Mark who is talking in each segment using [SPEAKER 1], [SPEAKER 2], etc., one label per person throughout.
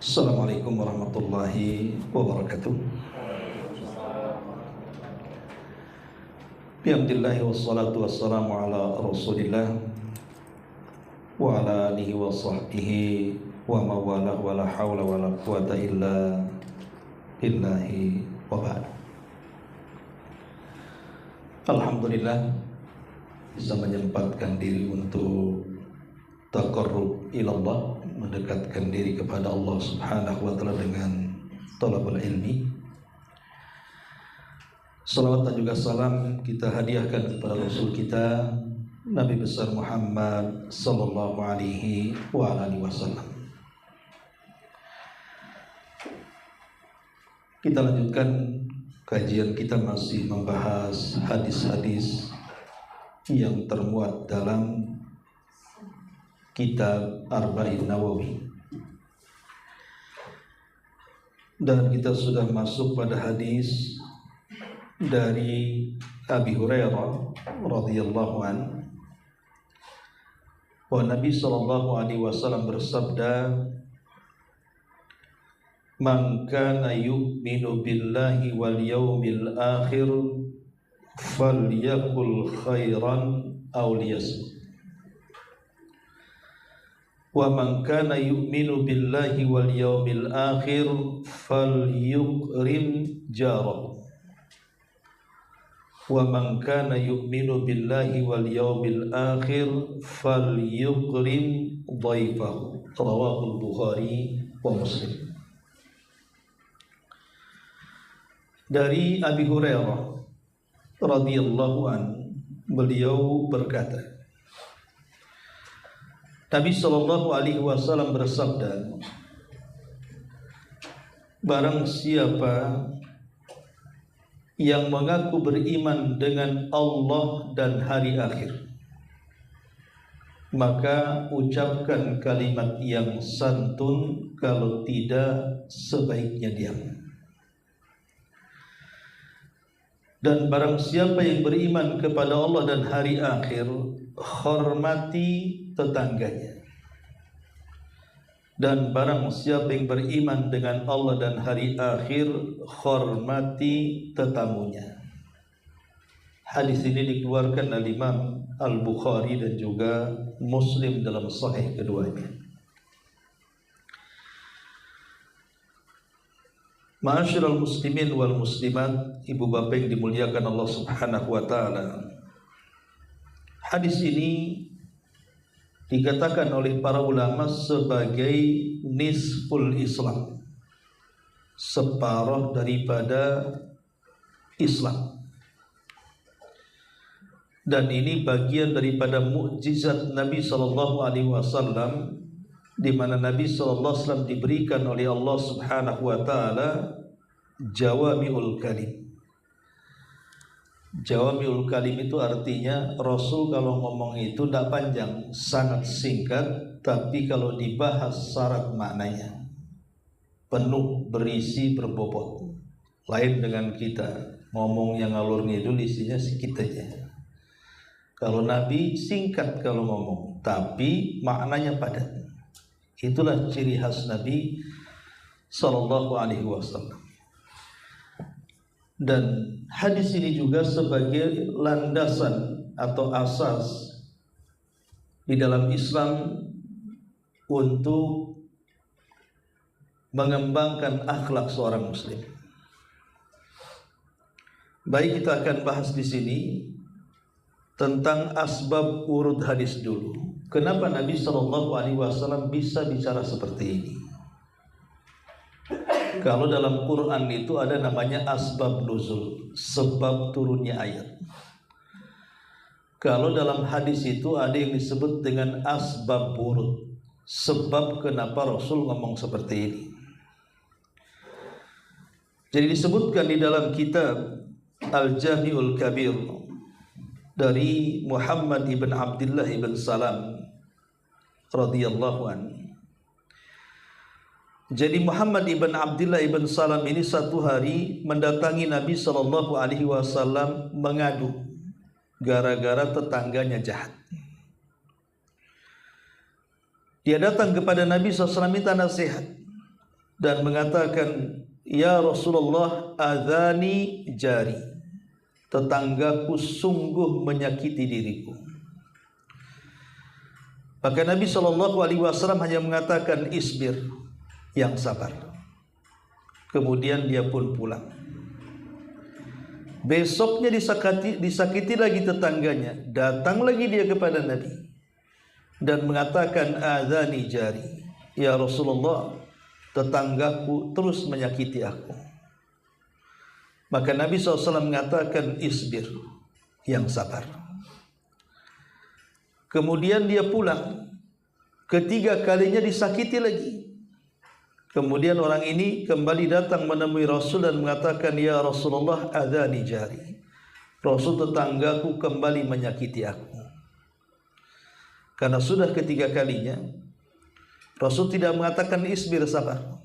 [SPEAKER 1] Assalamualaikum warahmatullahi wabarakatuh. Bihamdillahi wassalatu wassalamu ala rasulillah wa ala alihi wa sahbihi wa mawalah wa la hawla wa la quwata illa billahi wa ba'd. Alhamdulillah bisa menyempatkan diri untuk taqarrub ilallah, mendekatkan diri kepada Allah Subhanahu wa ta'ala dengan talabul ilmi. Salawat dan juga salam kita hadiahkan kepada Rasul kita Nabi besar Muhammad sallallahu alaihi wa alihi wasallam. Kita lanjutkan kajian kita, masih membahas hadis-hadis yang termuat dalam kitab Arba'in Nawawi, dan kita sudah masuk pada hadis dari Abi Hurairah radhiyallahu anhu, bahwa Nabi sallallahu alaihi wasallam bersabda, "Man kana yu'minu billahi wal yawmil akhir falyakul khairan aw liyasmut. Wa man kana yu'minu billahi wal yawmil akhir falyukrim jarahu. Wa man kana yu'minu billahi wal yawmil akhir falyukrim dhaifahu." Rawahu Bukhari wa Muslim. Dari Abi Hurairah radhiyallahu anhu, beliau berkata, Nabi sallallahu alaihi wasallam bersabda, barang siapa yang mengaku beriman dengan Allah dan hari akhir, maka ucapkan kalimat yang santun, kalau tidak sebaiknya diam. Dan barang siapa yang beriman kepada Allah dan hari akhir, hormati tetangganya. Dan barang siapa yang beriman dengan Allah dan hari akhir, hormati tetamunya. Hadis ini dikeluarkan oleh Imam Al-Bukhari dan juga Muslim dalam sahih keduanya. Ma'asyiral muslimin wal muslimat, ibu bapak yang dimuliakan Allah Subhanahu wa ta'ala, hadis ini dikatakan oleh para ulama sebagai nisful Islam, separuh daripada Islam. Dan ini bagian daripada mukjizat Nabi sallallahu alaihi wasallam, di mana Nabi sallallahu alaihi wasallam diberikan oleh Allah Subhanahu wa taala jawami'ul kalim. Jawami'ul kalim itu artinya Rasul kalau ngomong itu tidak panjang, sangat singkat, tapi kalau dibahas syarat maknanya penuh, berisi, berbobot. Lain dengan kita ngomong yang ngalur ngidul, isinya sedikit aja. Kalau Nabi singkat kalau ngomong, tapi maknanya padat. Itulah ciri khas Nabi sallallahu alaihi wasallam. Dan hadis ini juga sebagai landasan atau asas di dalam Islam untuk mengembangkan akhlak seorang muslim. Baik, kita akan bahas di sini tentang asbab urud hadis dulu. Kenapa Nabi sallallahu alaihi wasallam bisa bicara seperti ini? Kalau dalam Quran itu ada namanya asbab nuzul, sebab turunnya ayat. Kalau dalam hadis itu ada yang disebut dengan asbab wurud, sebab kenapa Rasul ngomong seperti ini. Jadi disebutkan di dalam kitab Al-Jami'ul Kabir dari Muhammad ibn Abdullah ibn Salam radhiyallahu anhu. Jadi Muhammad ibn Abdullah ibn Salam ini satu hari mendatangi Nabi sallallahu alaihi wasallam mengadu gara-gara tetangganya jahat. Dia datang kepada Nabi SAW minta nasihat. dan mengatakan, "Ya Rasulullah, adzani jari." Tetanggaku sungguh menyakiti diriku. Maka Nabi SAW hanya mengatakan, "Isbir," yang sabar. Kemudian dia pun pulang. Besoknya disakiti lagi tetangganya. Datang lagi dia kepada Nabi dan mengatakan, "Adzani jari." Ya Rasulullah, tetanggaku terus menyakiti aku. Maka Nabi SAW mengatakan, "Isbir," yang sabar. Kemudian dia pulang. Ketiga kalinya disakiti lagi. Kemudian orang ini kembali datang menemui Rasul dan mengatakan, "Ya Rasulullah, adzani jari." Rasul, tetanggaku kembali menyakiti aku. Karena sudah ketiga kalinya, Rasul tidak mengatakan isbir, sabar.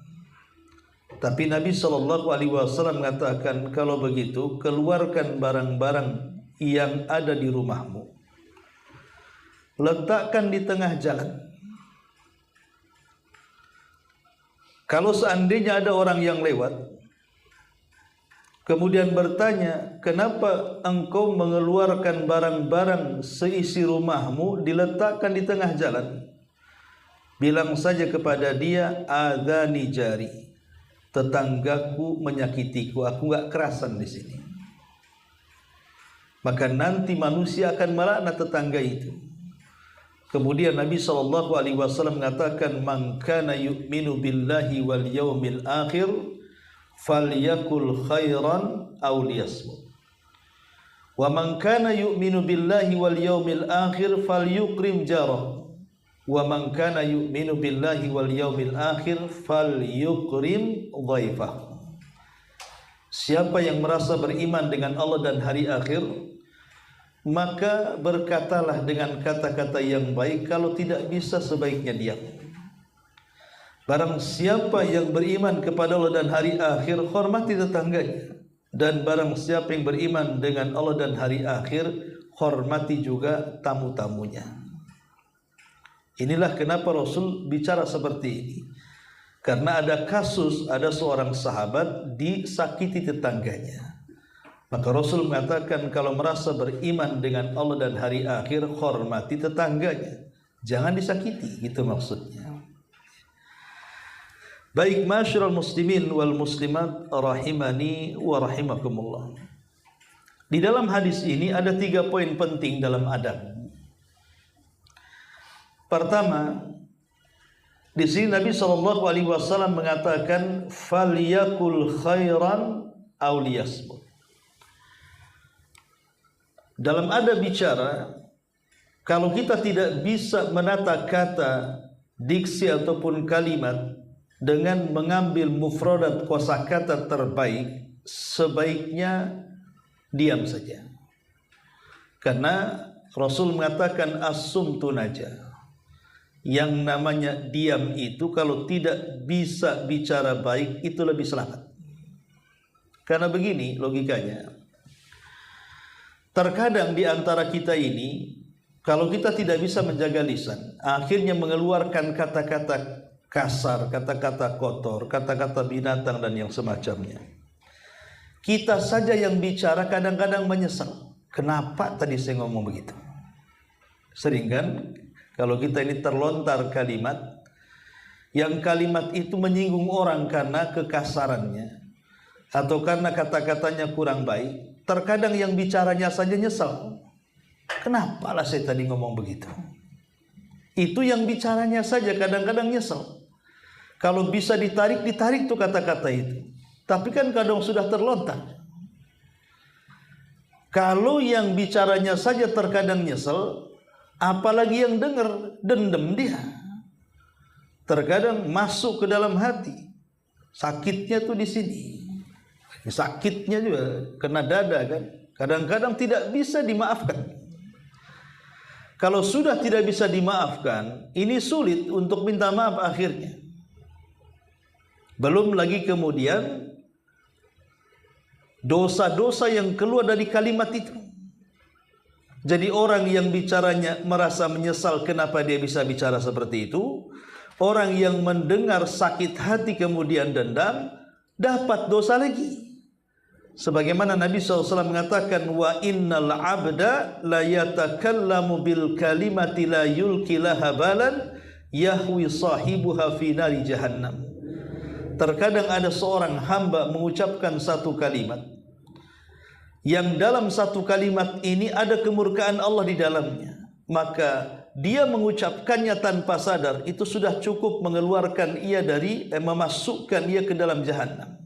[SPEAKER 1] Tapi Nabi SAW mengatakan, "Kalau begitu, keluarkan barang-barang yang ada di rumahmu, letakkan di tengah jalan. Kalau seandainya ada orang yang lewat, kemudian bertanya, 'Kenapa engkau mengeluarkan barang-barang seisi rumahmu diletakkan di tengah jalan?' Bilang saja kepada dia, 'Adzani jari,' tetanggaku menyakitiku, aku gak kerasan di sini." Maka nanti manusia akan melaknat tetangga itu. Kemudian Nabi SAW mengatakan, "Man kana yu'minu billahi wal yaumil akhir falyakul khairan aw liyasmut. Wa man kana yu'minu billahi wal yaumil akhir falyukrim jarah. Wa man kana yu'minu billahi wal yaumil akhir falyukrim dhaifah." Siapa yang merasa beriman dengan Allah dan hari akhir, maka berkatalah dengan kata-kata yang baik, kalau tidak bisa sebaiknya diam. Barang siapa yang beriman kepada Allah dan hari akhir, hormati tetangganya. Dan barang siapa yang beriman dengan Allah dan hari akhir, hormati juga tamu-tamunya. Inilah kenapa Rasul bicara seperti ini. Karena ada kasus, ada seorang sahabat disakiti tetangganya. Maka Rasul mengatakan, kalau merasa beriman dengan Allah dan hari akhir, hormati tetangganya. Jangan disakiti, gitu maksudnya. Baik, masyarul muslimin wal muslimat rahimani wa rahimakumullah. Di dalam hadis ini ada 3 poin penting dalam adab. Pertama, di sini Nabi SAW mengatakan, "Falyakul khairan aw liyasmut." Dalam adab bicara, kalau kita tidak bisa menata kata, diksi ataupun kalimat dengan mengambil mufradat kosakata terbaik, sebaiknya diam saja. Karena Rasul mengatakan, "As-sumtu najah." Yang namanya diam itu kalau tidak bisa bicara baik, itu lebih selamat. Karena begini logikanya. Terkadang di antara kita ini, kalau kita tidak bisa menjaga lisan, akhirnya mengeluarkan kata-kata kasar, kata-kata kotor, kata-kata binatang dan yang semacamnya. Kita saja yang bicara kadang-kadang menyesal. Kenapa tadi saya ngomong begitu? Sering kan? Kalau kita ini terlontar kalimat, yang kalimat itu menyinggung orang karena kekasarannya atau karena kata-katanya kurang baik, terkadang yang bicaranya saja nyesal. Kenapa lah saya tadi ngomong begitu? Itu yang bicaranya saja kadang-kadang nyesal. Kalau bisa ditarik tuh kata-kata itu. Tapi kan kadang sudah terlontar. Kalau yang bicaranya saja terkadang nyesel, apalagi yang dengar, dendam dia. Terkadang masuk ke dalam hati. Sakitnya tuh di sini. Sakitnya juga kena dada kan. Kadang-kadang tidak bisa dimaafkan. Kalau sudah tidak bisa dimaafkan, ini sulit untuk minta maaf akhirnya. Belum lagi kemudian dosa-dosa yang keluar dari kalimat itu. Jadi orang yang bicaranya merasa menyesal kenapa dia bisa bicara seperti itu, orang yang mendengar sakit hati kemudian dendam dapat dosa lagi. Sebagaimana Nabi SAW mengatakan, wa innal abda la yatakallamu bil kalimati la yulki laha balan yahwi sahibuha fi nari jahannam. Terkadang ada seorang hamba mengucapkan satu kalimat yang dalam satu kalimat ini ada kemurkaan Allah di dalamnya, maka dia mengucapkannya tanpa sadar, itu sudah cukup mengeluarkan ia dari memasukkan ia ke dalam jahannam.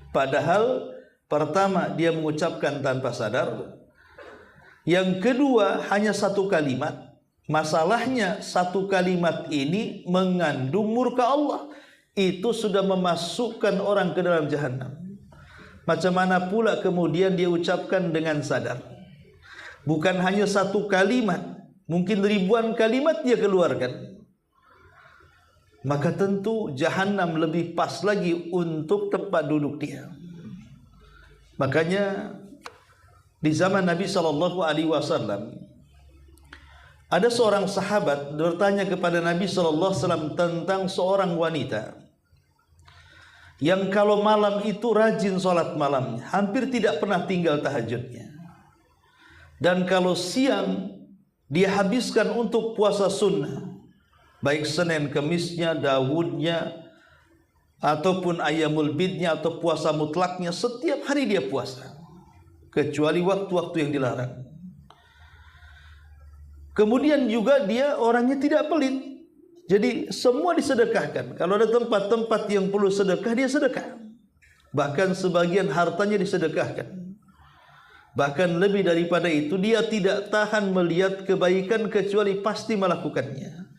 [SPEAKER 1] Padahal pertama dia mengucapkan tanpa sadar, yang kedua hanya satu kalimat. Masalahnya satu kalimat ini mengandung murka Allah, itu sudah memasukkan orang ke dalam jahannam. Macam mana pula kemudian dia ucapkan dengan sadar? Bukan hanya satu kalimat, mungkin ribuan kalimat dia keluarkan. Maka tentu jahannam lebih pas lagi untuk tempat duduk dia. Makanya di zaman Nabi SAW ada seorang sahabat bertanya kepada Nabi SAW tentang seorang wanita yang kalau malam itu rajin sholat malamnya, hampir tidak pernah tinggal tahajudnya. Dan kalau siang dia habiskan untuk puasa sunnah, baik Senin Kemisnya, Daudnya, ataupun Ayyamul Bidnya atau puasa mutlaknya, setiap hari dia puasa kecuali waktu-waktu yang dilarang. Kemudian juga dia orangnya tidak pelit, jadi semua disedekahkan. Kalau ada tempat-tempat yang perlu sedekah, dia sedekah. Bahkan sebagian hartanya disedekahkan. Bahkan lebih daripada itu, dia tidak tahan melihat kebaikan kecuali pasti melakukannya.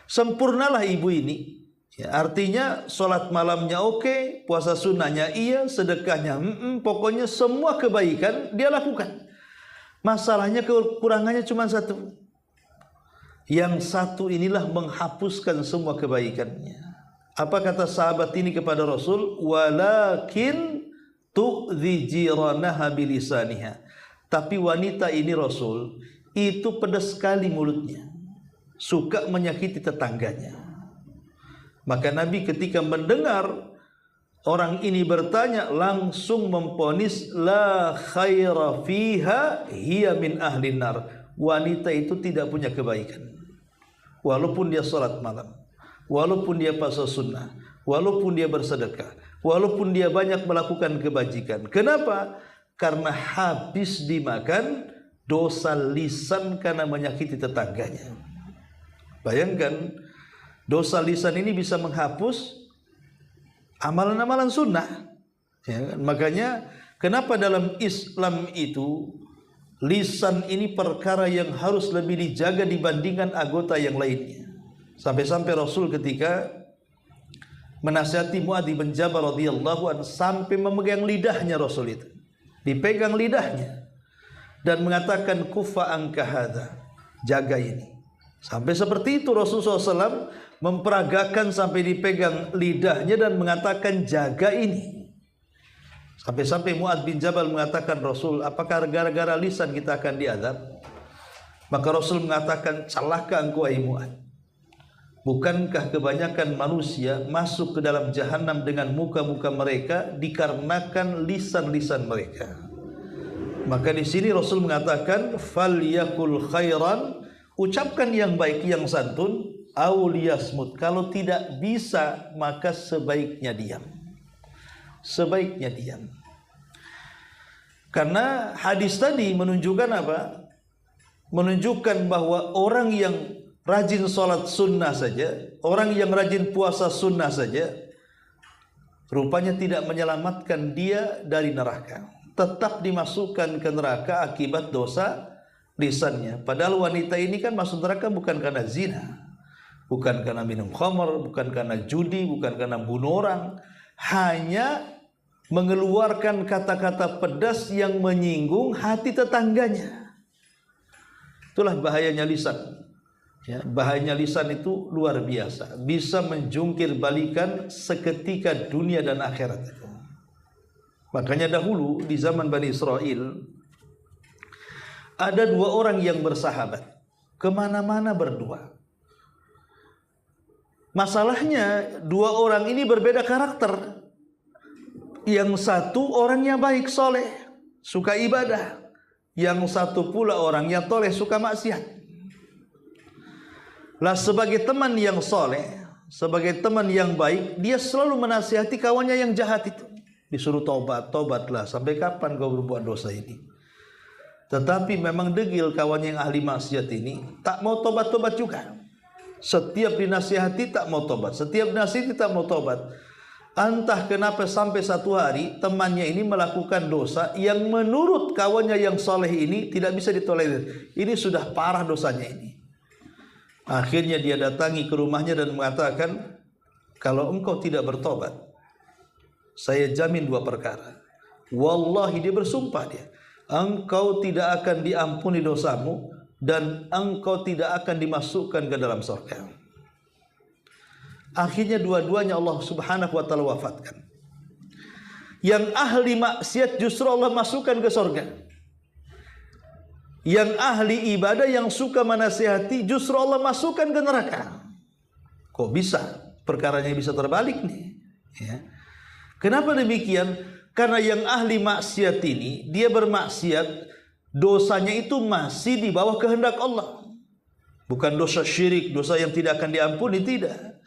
[SPEAKER 1] Sempurnalah ibu ini. Ya, artinya sholat malamnya oke, puasa sunnahnya iya, sedekahnya pokoknya semua kebaikan dia lakukan. Masalahnya kekurangannya cuma satu. Yang satu inilah menghapuskan semua kebaikannya. Apa kata sahabat ini kepada Rasul? Walakin tu'dhi jiranaha bilisaniha. Tapi wanita ini Rasul, itu pedas sekali mulutnya, suka menyakiti tetangganya. Maka Nabi ketika mendengar orang ini bertanya, langsung memvonis la khaira fiha hiya min ahlin nar. Wanita itu tidak punya kebaikan. Walaupun dia salat malam, walaupun dia puasa sunnah, walaupun dia bersedekah, walaupun dia banyak melakukan kebajikan. Kenapa? Karena habis dimakan dosa lisan karena menyakiti tetangganya. Bayangkan, dosa lisan ini bisa menghapus amalan-amalan sunnah. Ya, makanya kenapa dalam Islam itu lisan ini perkara yang harus lebih dijaga dibandingkan anggota yang lainnya. Sampai-sampai Rasul ketika menasihati Mu'adz bin Jabal radhiyallahu anhu sampai memegang lidahnya, Rasul itu dipegang lidahnya dan mengatakan kufa anka hadza, jaga ini. Sampai seperti itu Rasulullah SAW memperagakan sampai dipegang lidahnya dan mengatakan jaga ini. Sampai-sampai Mu'adz bin Jabal mengatakan, Rasul, apakah gara-gara lisan kita akan diazab? Maka Rasul mengatakan, celaka engkau wahai Mu'adz. Bukankah kebanyakan manusia masuk ke dalam jahanam dengan muka-muka mereka dikarenakan lisan-lisan mereka? Maka di sini Rasul mengatakan, falyakul khairan, ucapkan yang baik, yang santun, au liyasmut. Kalau tidak bisa, maka sebaiknya diam. Sebaiknya diam. Karena hadis tadi menunjukkan apa? Menunjukkan bahwa orang yang rajin sholat sunnah saja, orang yang rajin puasa sunnah saja, rupanya tidak menyelamatkan dia dari neraka. Tetap dimasukkan ke neraka akibat dosa lisannya. Padahal wanita ini kan masuk neraka bukan karena zina, bukan karena minum khamar, bukan karena judi, bukan karena bunuh orang, hanya mengeluarkan kata-kata pedas yang menyinggung hati tetangganya. Itulah bahayanya lisan. Ya, bahayanya lisan itu luar biasa, bisa menjungkir balikan seketika dunia dan akhirat. Makanya dahulu di zaman Bani Israel ada dua orang yang bersahabat, kemana-mana berdua. Masalahnya dua orang ini berbeda karakter. Yang satu orangnya baik, soleh, suka ibadah. Yang satu pula orangnya toleh, suka maksiat. Lah sebagai teman yang soleh, sebagai teman yang baik, dia selalu menasihati kawannya yang jahat itu. Disuruh tobat, tobatlah. Sampai kapan kau berbuat dosa ini? Tetapi memang degil kawannya yang ahli maksiat ini, tak mau tobat-tobat juga. Setiap dinasihati tak mau tobat, setiap dinasihati tak mau tobat. Entah kenapa sampai satu hari temannya ini melakukan dosa yang menurut kawannya yang soleh ini tidak bisa ditolerir. Ini sudah parah dosanya ini. Akhirnya dia datangi ke rumahnya dan mengatakan, kalau engkau tidak bertobat, saya jamin dua perkara. Wallahi, dia bersumpah dia, engkau tidak akan diampuni dosamu dan engkau tidak akan dimasukkan ke dalam surga. Akhirnya dua-duanya Allah subhanahu wa ta'ala wafatkan. Yang ahli maksiat justru Allah masukkan ke surga. Yang ahli ibadah yang suka menasihati justru Allah masukkan ke neraka. Kok bisa? Perkaranya bisa terbalik nih ya. Kenapa demikian? Karena yang ahli maksiat ini, dia bermaksiat, dosanya itu masih di bawah kehendak Allah. Bukan dosa syirik, dosa yang tidak akan diampuni, tidak.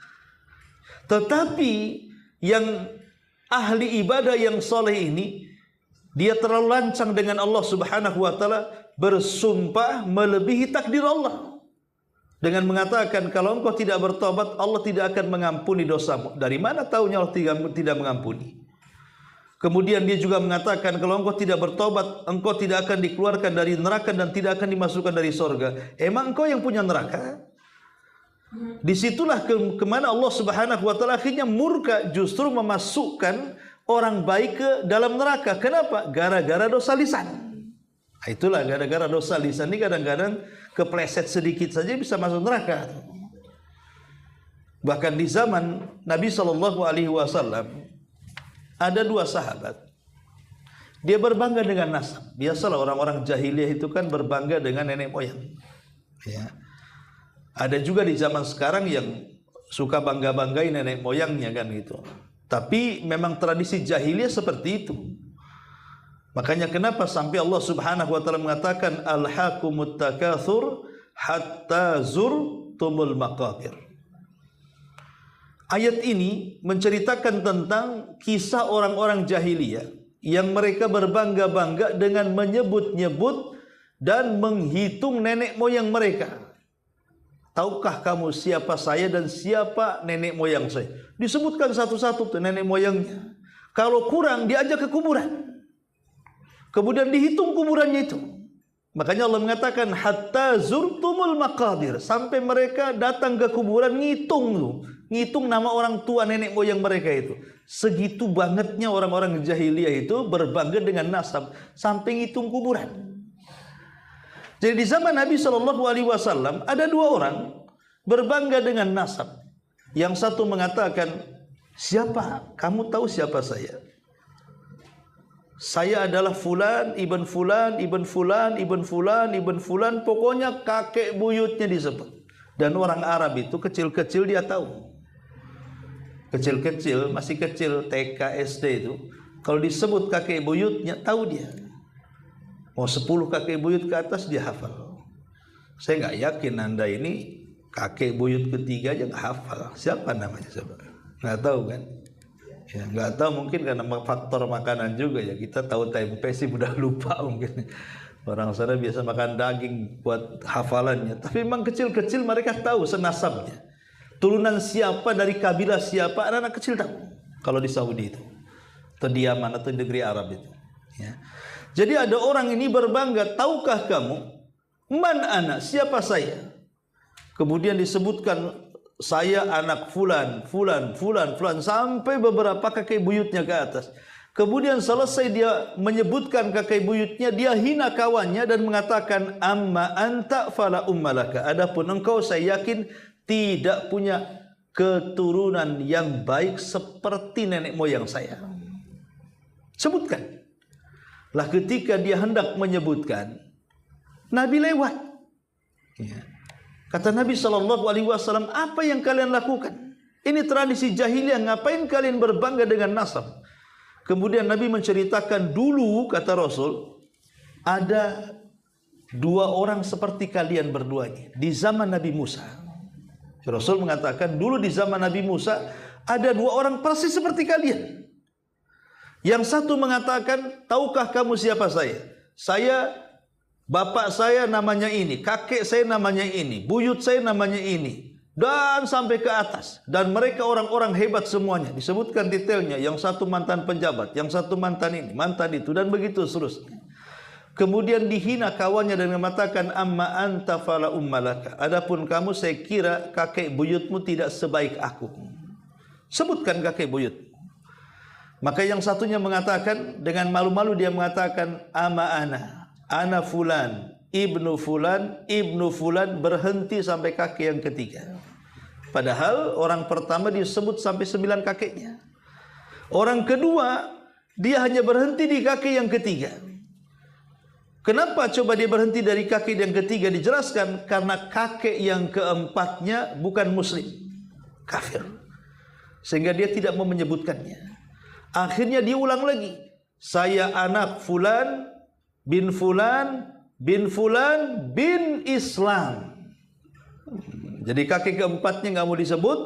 [SPEAKER 1] Tetapi yang ahli ibadah yang soleh ini, dia terlalu lancang dengan Allah subhanahu wa ta'ala, bersumpah melebihi takdir Allah. Dengan mengatakan, kalau engkau tidak bertobat, Allah tidak akan mengampuni dosamu. Dari mana tahunya Allah tidak mengampuni? Kemudian dia juga mengatakan, kalau engkau tidak bertobat, engkau tidak akan dikeluarkan dari neraka dan tidak akan dimasukkan dari surga. Emang engkau yang punya neraka? Disitulah kemana Allah subhanahu wa ta'ala akhirnya murka, justru memasukkan orang baik ke dalam neraka. Kenapa? Gara-gara dosa lisan. Itulah gara-gara dosa lisan ini kadang-kadang kepleset sedikit saja bisa masuk neraka. Bahkan di zaman Nabi SAW ada dua sahabat. Dia berbangga dengan nasab. Biasalah orang-orang jahiliyah itu kan berbangga dengan nenek moyang ya. Ada juga di zaman sekarang yang suka bangga-banggain nenek moyangnya kan gitu. Tapi memang tradisi jahiliyah seperti itu. Makanya kenapa sampai Allah subhanahu wa ta'ala mengatakan alhaqumut takatsur hatta zurtumul maqabir. Ayat ini menceritakan tentang kisah orang-orang jahiliyah yang mereka berbangga-bangga dengan menyebut-nyebut dan menghitung nenek moyang mereka. Tahukah kamu siapa saya dan siapa nenek moyang saya? Disebutkan satu-satu tuh nenek moyangnya. Kalau kurang diajak ke kuburan. Kemudian dihitung kuburannya itu. Makanya Allah mengatakan hatta zurtumul maqabir, sampai mereka datang ke kuburan ngitung nama orang tua nenek moyang mereka itu. Segitu bangetnya orang-orang jahiliyah itu berbangga dengan nasab sampai ngitung kuburan. Jadi di zaman Nabi SAW ada dua orang berbangga dengan nasab. Yang satu mengatakan, siapa? Kamu tahu siapa saya? Saya adalah fulan, ibn fulan, ibn fulan, ibn fulan, ibn fulan. Pokoknya kakek buyutnya disebut. Dan orang Arab itu kecil-kecil dia tahu. Kecil-kecil, masih kecil, TK, SD itu. Kalau disebut kakek buyutnya, tahu dia. Mau 10 kakek buyut ke atas dia hafal. Saya nggak yakin Anda ini kakek buyut ketiga aja nggak hafal. Siapa namanya coba? Nggak tahu kan? Ya, nggak tahu mungkin karena faktor makanan juga ya. Kita tahu tempe sih udah lupa mungkin. Orang sana biasa makan daging buat hafalannya. Tapi memang kecil-kecil mereka tahu senasabnya. Turunan siapa dari kabilah siapa, anak-anak kecil tahu. Kalau di Saudi itu, atau di Yaman atau di negeri Arab itu. Ya. Jadi ada orang ini berbangga, tahukah kamu man ana, siapa saya? Kemudian disebutkan saya anak fulan, fulan, fulan, fulan, sampai beberapa kakek buyutnya ke atas. Kemudian selesai dia menyebutkan kakek buyutnya, dia hina kawannya dan mengatakan amma anta fala ummalaka. Adapun engkau saya yakin tidak punya keturunan yang baik seperti nenek moyang saya. Sebutkan. Lah ketika dia hendak menyebutkan, Nabi lewat. Ya. Kata Nabi SAW, apa yang kalian lakukan? Ini tradisi jahiliyah, ngapain kalian berbangga dengan nasab? Kemudian Nabi menceritakan dulu, kata Rasul, ada dua orang seperti kalian berdua ini di zaman Nabi Musa. Rasul mengatakan dulu di zaman Nabi Musa ada dua orang persis seperti kalian. Yang satu mengatakan, tahukah kamu siapa saya? Saya, bapak saya namanya ini, kakek saya namanya ini, buyut saya namanya ini, dan sampai ke atas. Dan mereka orang-orang hebat semuanya. Disebutkan detailnya, yang satu mantan penjabat, yang satu mantan ini, mantan itu, dan begitu seterusnya. Kemudian dihina kawannya dengan mengatakan, amma anta fala ummalaka. Adapun kamu, saya kira kakek buyutmu tidak sebaik aku. Sebutkan kakek buyut. Maka yang satunya mengatakan, dengan malu-malu dia mengatakan, ama ana fulan, ibnu fulan, berhenti sampai kakek yang ketiga. Padahal orang pertama disebut sampai 9 kakeknya. Orang kedua, dia hanya berhenti di kakek yang ketiga. Kenapa coba dia berhenti dari kakek yang ketiga? Dijelaskan, karena kakek yang keempatnya bukan muslim, kafir. Sehingga dia tidak mau menyebutkannya. Akhirnya dia ulang lagi, saya anak fulan bin Islam. Jadi kakek keempatnya nggak mau disebut,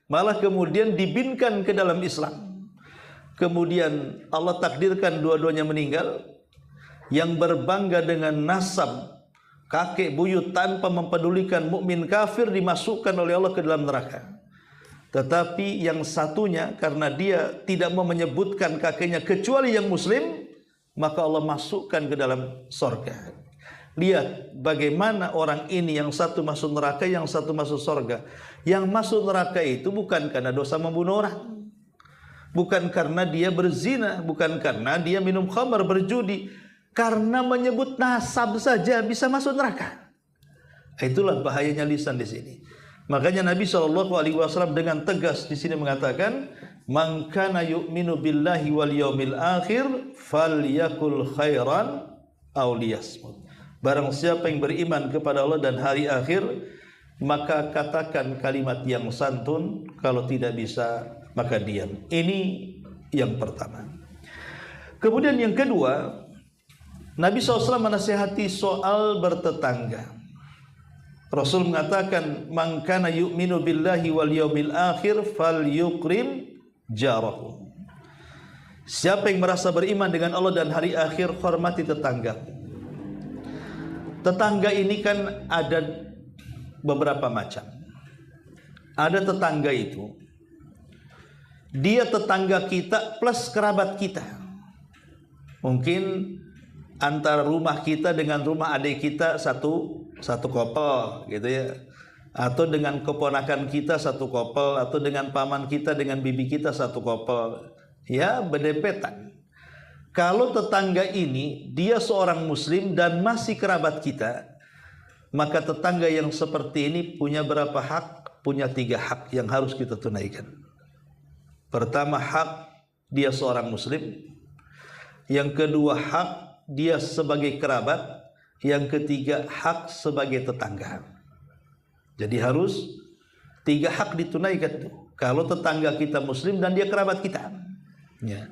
[SPEAKER 1] malah kemudian dibinkan ke dalam Islam. Kemudian Allah takdirkan dua-duanya meninggal. Yang berbangga dengan nasab kakek buyut tanpa mempedulikan mukmin kafir dimasukkan oleh Allah ke dalam neraka. Tetapi yang satunya, karena dia tidak mau menyebutkan kakeknya kecuali yang muslim, maka Allah masukkan ke dalam surga. Lihat bagaimana orang ini, yang satu masuk neraka, yang satu masuk surga. Yang masuk neraka itu bukan karena dosa membunuh orang, bukan karena dia berzina, bukan karena dia minum khamar, berjudi, karena menyebut nasab saja bisa masuk neraka. Itulah bahayanya lisan di sini. Makanya Nabi SAW dengan tegas di sini mengatakan, man kana yu'minu billahi wal yaumil akhir falyakul khairan aw liyasmut. Barang siapa yang beriman kepada Allah dan hari akhir, maka katakan kalimat yang santun, kalau tidak bisa maka diam. Ini yang pertama. Kemudian yang kedua, Nabi SAW menasihati soal bertetangga. Rasul mengatakan, man kana yu'minu billahi wal yaumil akhir falyukrim jarahu. Siapa yang merasa beriman dengan Allah dan hari akhir, hormati tetangga. Tetangga ini kan ada beberapa macam. Ada tetangga itu, dia tetangga kita plus kerabat kita. Mungkin antara rumah kita dengan rumah adik kita satu kopel gitu ya, atau dengan keponakan kita satu kopel, atau dengan paman kita dengan bibi kita satu kopel, ya berdempetan. Kalau tetangga ini dia seorang muslim dan masih kerabat kita, maka tetangga yang seperti ini punya berapa hak? Punya 3 hak yang harus kita tunaikan. Pertama, hak dia seorang muslim. Yang kedua, hak dia sebagai kerabat. Yang ketiga, hak sebagai tetangga. Jadi harus 3 hak ditunaikan tuh. Kalau tetangga kita muslim dan dia kerabat kita, ya.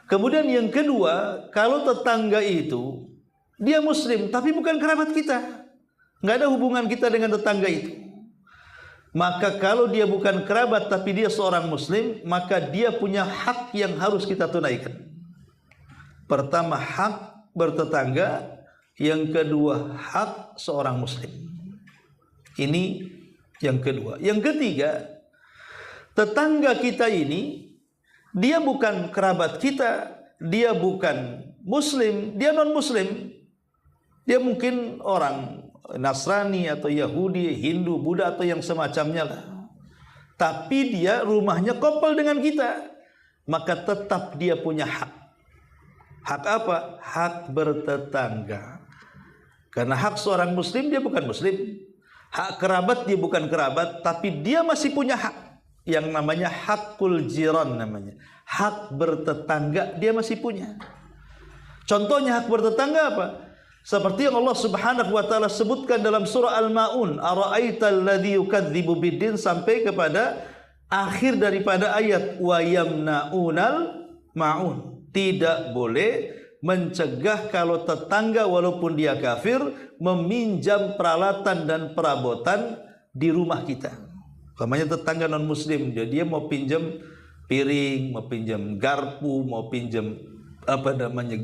[SPEAKER 1] Kemudian yang kedua, kalau tetangga itu dia muslim tapi bukan kerabat kita, nggak ada hubungan kita dengan tetangga itu, maka kalau dia bukan kerabat tapi dia seorang muslim, maka dia punya hak yang harus kita tunaikan. Pertama, hak bertetangga. Yang kedua, hak seorang muslim. Ini yang kedua. Yang ketiga, tetangga kita ini dia bukan kerabat kita, dia bukan muslim, dia non muslim. Dia mungkin orang Nasrani atau Yahudi, Hindu, Buddha atau yang semacamnya lah. Tapi dia rumahnya kopel dengan kita, maka tetap dia punya hak. Hak apa? Hak bertetangga. Karena hak seorang muslim dia bukan muslim, hak kerabat dia bukan kerabat, tapi dia masih punya hak yang namanya hakul jiran namanya. Hak bertetangga dia masih punya. Contohnya hak bertetangga apa? Seperti yang Allah Subhanahu wa taala sebutkan dalam surah Al-Maun, ara'aital ladzi yukadzibu biddin, sampai kepada akhir daripada ayat wa yamnaunal maun. Tidak boleh mencegah kalau tetangga walaupun dia kafir meminjam peralatan dan perabotan di rumah kita. Umpamanya tetangga non muslim, dia mau pinjam piring, mau pinjam garpu, mau pinjam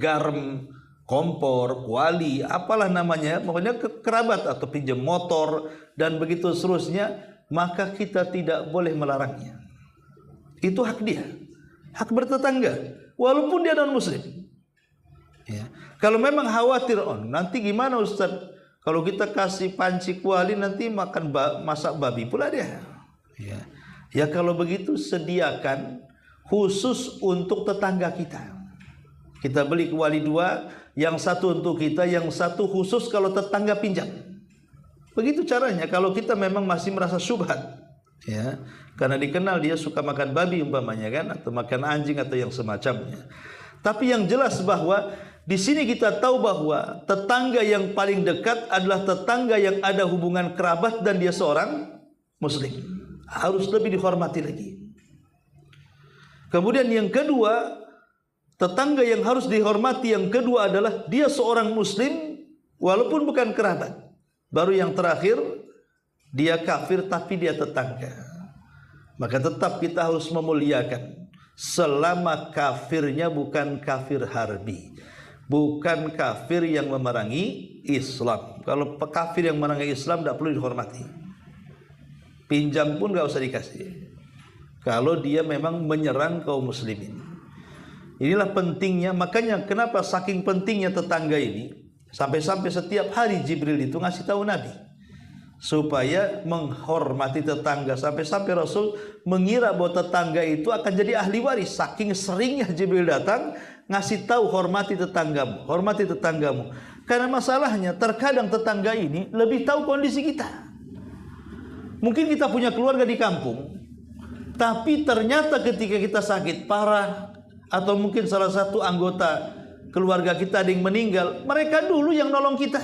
[SPEAKER 1] garam, kompor, kuali, apalah namanya, pokoknya kerabat, atau pinjam motor dan begitu seterusnya, maka kita tidak boleh melarangnya. Itu hak dia, hak bertetangga walaupun dia non muslim. Ya. Kalau memang khawatir, nanti gimana Ustaz? Kalau kita kasih panci kuali nanti masak babi pula dia. Ya kalau begitu sediakan khusus untuk tetangga kita. Kita beli kuali 2, yang satu untuk kita, yang satu khusus kalau tetangga pinjam. Begitu caranya kalau kita memang masih merasa syubhat. Ya, karena dikenal dia suka makan babi umpamanya kan, atau makan anjing atau yang semacamnya. Tapi yang jelas bahwa di sini kita tahu bahwa tetangga yang paling dekat adalah tetangga yang ada hubungan kerabat dan dia seorang muslim. Harus lebih dihormati lagi. Kemudian yang kedua, tetangga yang harus dihormati yang kedua adalah dia seorang muslim walaupun bukan kerabat. Baru yang terakhir, dia kafir tapi dia tetangga. Maka tetap kita harus memuliakan selama kafirnya bukan kafir harbi, bukan kafir yang memerangi Islam. Kalau kafir yang memerangi Islam tidak perlu dihormati. Pinjam pun nggak usah dikasih. Kalau dia memang menyerang kaum muslimin. Inilah pentingnya, makanya kenapa saking pentingnya tetangga ini, sampai-sampai setiap hari Jibril itu ngasih tahu Nabi supaya menghormati tetangga, sampai-sampai Rasul mengira bahwa tetangga itu akan jadi ahli waris. Saking seringnya Jibril datang ngasih tahu hormati tetanggamu, hormati tetanggamu. Karena masalahnya terkadang tetangga ini lebih tahu kondisi kita. Mungkin kita punya keluarga di kampung, tapi ternyata ketika kita sakit parah atau mungkin salah satu anggota keluarga kita ada yang meninggal, mereka dulu yang nolong kita,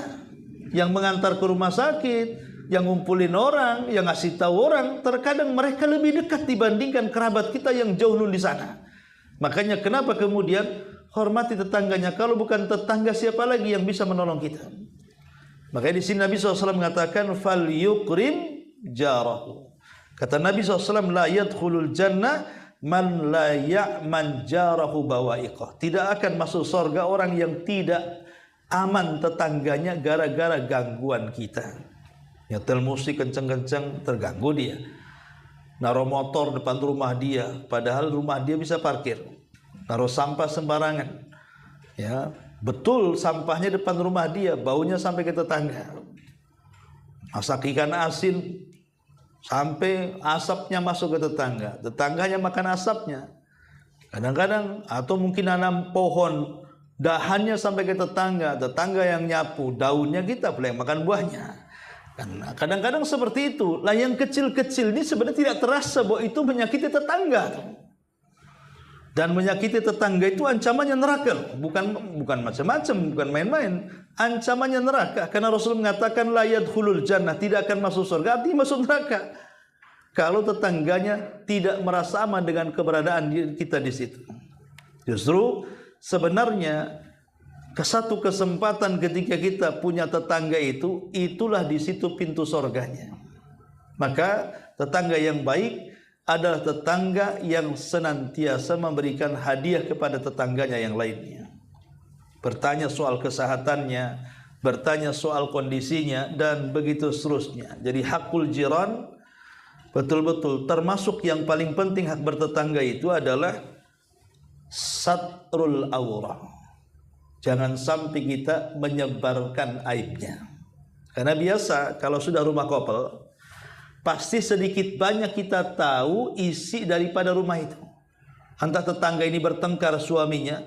[SPEAKER 1] yang mengantar ke rumah sakit, yang ngumpulin orang, yang ngasih tahu orang. Terkadang mereka lebih dekat dibandingkan kerabat kita yang jauh di sana. Makanya kenapa kemudian hormati tetangganya. Kalau bukan tetangga siapa lagi yang bisa menolong kita? Makanya di sini Nabi SAW mengatakan fal yukrim jarahu. Kata Nabi SAW, la yadkhulul jannah man la ya'man jarahu bawa'iqah. Tidak akan masuk surga orang yang tidak aman tetangganya gara-gara gangguan kita. Nyetel musik kenceng-kenceng, terganggu dia. Naruh motor depan rumah dia, padahal rumah dia bisa parkir. Naruh sampah sembarangan. Ya, betul sampahnya depan rumah dia, baunya sampai ke tetangga. Masak ikan asin sampai asapnya masuk ke tetangga. Tetangganya makan asapnya. Kadang-kadang atau mungkin nanam pohon, dahannya sampai ke tetangga. Tetangga yang nyapu, daunnya kita pula yang makan buahnya. Kadang-kadang seperti itu. Lah yang kecil-kecil ini sebenarnya tidak terasa bahwa itu menyakiti tetangga. Dan menyakiti tetangga itu ancamannya neraka. Bukan macam-macam, bukan main-main. Ancamannya neraka. Karena Rasul mengatakan la yadkhulul jannah, tidak akan masuk surga, artinya masuk neraka. Kalau tetangganya tidak merasa aman dengan keberadaan kita di situ. Justru sebenarnya satu kesempatan ketika kita punya tetangga itu, itulah di situ pintu surganya. Maka tetangga yang baik adalah tetangga yang senantiasa memberikan hadiah kepada tetangganya yang lainnya. Bertanya soal kesehatannya, bertanya soal kondisinya, dan begitu seterusnya. Jadi hakul jiran betul-betul termasuk yang paling penting hak bertetangga itu adalah satrul aurah. Jangan sampai kita menyebarkan aibnya. Karena biasa kalau sudah rumah couple, pasti sedikit banyak kita tahu isi daripada rumah itu. Entah tetangga ini bertengkar suaminya,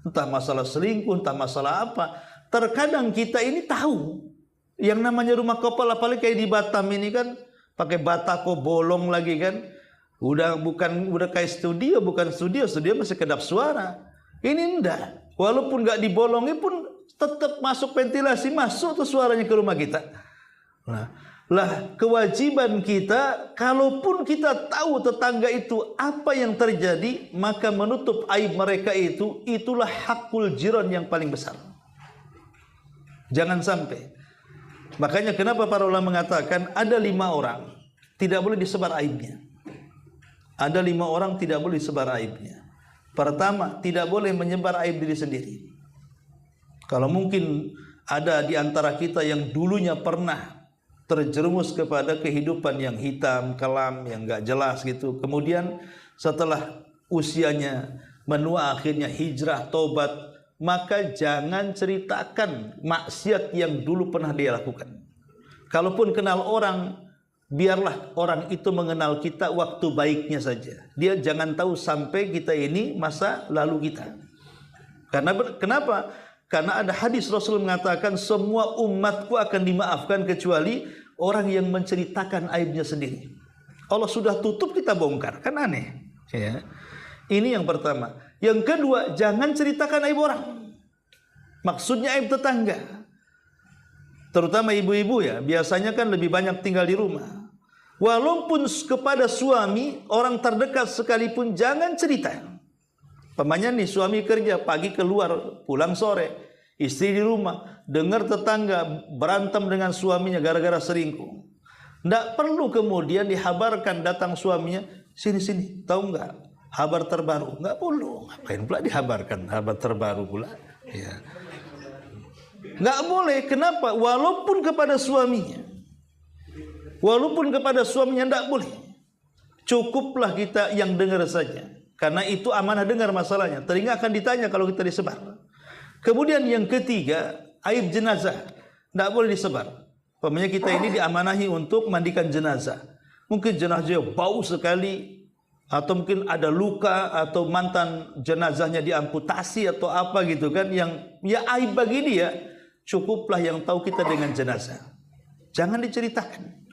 [SPEAKER 1] entah masalah selingkuh, entah masalah apa. Terkadang kita ini tahu. Yang namanya rumah couple, apalagi kayak di Batam ini kan, pakai batako bolong lagi kan. Udah kayak studio, bukan studio masih kedap suara. Ini enggak. Walaupun nggak dibolongi pun tetap masuk ventilasi, masuk tuh suaranya ke rumah kita. Nah, Lah kewajiban kita, kalaupun kita tahu tetangga itu apa yang terjadi, maka menutup aib mereka itu, itulah hakul jiran yang paling besar. Jangan sampai. Makanya kenapa para ulama mengatakan ada 5 orang tidak boleh disebar aibnya. Ada 5 orang tidak boleh disebar aibnya. Pertama, tidak boleh menyebar aib diri sendiri. Kalau mungkin ada di antara kita yang dulunya pernah terjerumus kepada kehidupan yang hitam, kelam, yang gak jelas gitu. Kemudian setelah usianya menua, akhirnya hijrah, tobat, maka jangan ceritakan maksiat yang dulu pernah dia lakukan. Kalaupun kenal orang, biarlah orang itu mengenal kita waktu baiknya saja. Dia jangan tahu sampai kita ini masa lalu kita. Kenapa? Karena ada hadis Rasul mengatakan semua umatku akan dimaafkan kecuali orang yang menceritakan aibnya sendiri. Allah sudah tutup, kita bongkar, kan aneh. Ya. Ini yang pertama. Yang kedua, jangan ceritakan aib orang. Maksudnya aib tetangga. Terutama ibu-ibu ya, biasanya kan lebih banyak tinggal di rumah. Walaupun kepada suami, orang terdekat sekalipun jangan cerita. Pamannya nih, suami kerja, pagi keluar, pulang sore, istri di rumah, dengar tetangga berantem dengan suaminya gara-gara selingkuh. Tidak perlu kemudian dihabarkan, datang suaminya, sini-sini, tahu nggak kabar terbaru? Nggak perlu, ngapain pula dihabarkan kabar terbaru pula? Ya. Nggak boleh, kenapa? Walaupun kepada suaminya. Walaupun kepada suaminya tidak boleh. Cukuplah kita yang dengar saja. Karena itu amanah dengar masalahnya. Telinga akan ditanya kalau kita disebar. Kemudian yang ketiga, aib jenazah. Tidak boleh disebar. Pokoknya kita ini diamanahi untuk mandikan jenazah. Mungkin jenazahnya bau sekali. Atau mungkin ada luka. Atau mantan jenazahnya diamputasi atau apa gitu kan. Yang ya aib bagi dia. Cukuplah yang tahu kita dengan jenazah. Jangan diceritakan.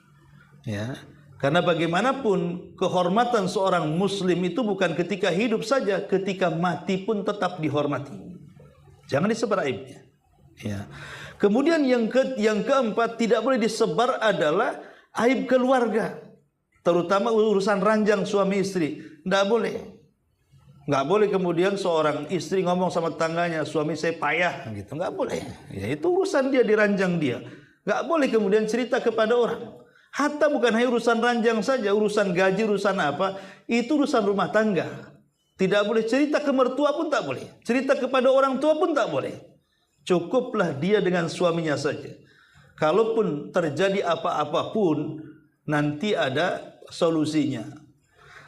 [SPEAKER 1] Ya. Karena bagaimanapun kehormatan seorang muslim itu bukan ketika hidup saja, ketika mati pun tetap dihormati. Jangan disebar aibnya. Ya. Kemudian yang keempat, tidak boleh disebar adalah aib keluarga. Terutama urusan ranjang suami istri. Tidak boleh. Nggak boleh kemudian seorang istri ngomong sama tetangganya, suami saya payah gitu. Nggak boleh. Ya, itu urusan dia, di ranjang dia. Nggak boleh kemudian cerita kepada orang. Hatta bukan hanya urusan ranjang saja, urusan gaji, urusan apa, itu urusan rumah tangga. Tidak boleh cerita ke mertua pun tak boleh. Cerita kepada orang tua pun tak boleh. Cukuplah dia dengan suaminya saja. Kalaupun terjadi apa-apa pun, nanti ada solusinya.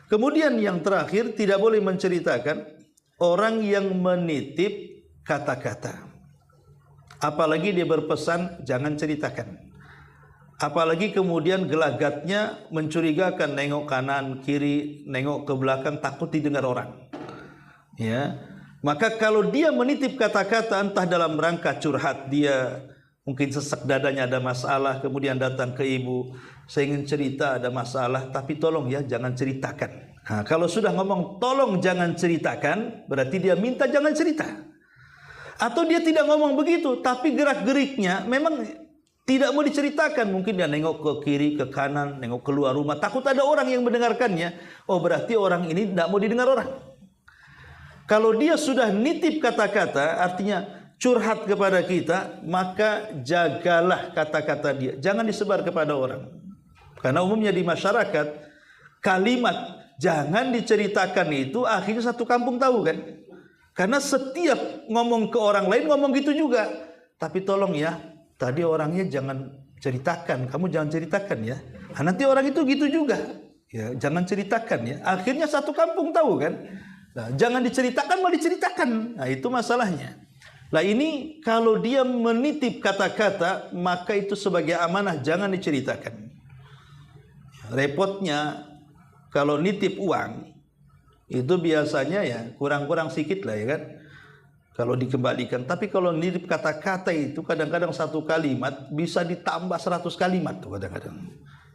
[SPEAKER 1] Kemudian yang terakhir, tidak boleh menceritakan orang yang menitip kata-kata. Apalagi dia berpesan, jangan ceritakan. Apalagi kemudian gelagatnya mencurigakan, nengok kanan, kiri, nengok ke belakang, takut didengar orang. Ya. Maka kalau dia menitip kata-kata entah dalam rangka curhat, dia mungkin sesak dadanya ada masalah, kemudian datang ke ibu, saya ingin cerita ada masalah, tapi tolong ya jangan ceritakan. Nah, kalau sudah ngomong tolong jangan ceritakan, berarti dia minta jangan cerita. Atau dia tidak ngomong begitu, tapi gerak-geriknya memang tidak mau diceritakan. Mungkin dia nengok ke kiri, ke kanan, nengok keluar rumah. Takut ada orang yang mendengarkannya. Oh, berarti orang ini tidak mau didengar orang. Kalau dia sudah nitip kata-kata, artinya curhat kepada kita, maka jagalah kata-kata dia. Jangan disebar kepada orang. Karena umumnya di masyarakat, kalimat jangan diceritakan itu akhirnya satu kampung tahu kan. Karena setiap ngomong ke orang lain ngomong gitu juga. Tapi tolong ya, tadi orangnya jangan ceritakan, kamu jangan ceritakan ya. Nah, nanti orang itu gitu juga. Ya, jangan ceritakan ya. Akhirnya satu kampung tahu kan. Nah, jangan diceritakan malah diceritakan. Nah, itu masalahnya. Nah, ini kalau dia menitip kata-kata, maka itu sebagai amanah jangan diceritakan. Repotnya kalau nitip uang itu biasanya ya kurang-kurang sedikit lah ya kan. Kalau dikembalikan, tapi kalau nitip kata-kata itu kadang-kadang satu kalimat bisa ditambah 100 kalimat tuh kadang-kadang.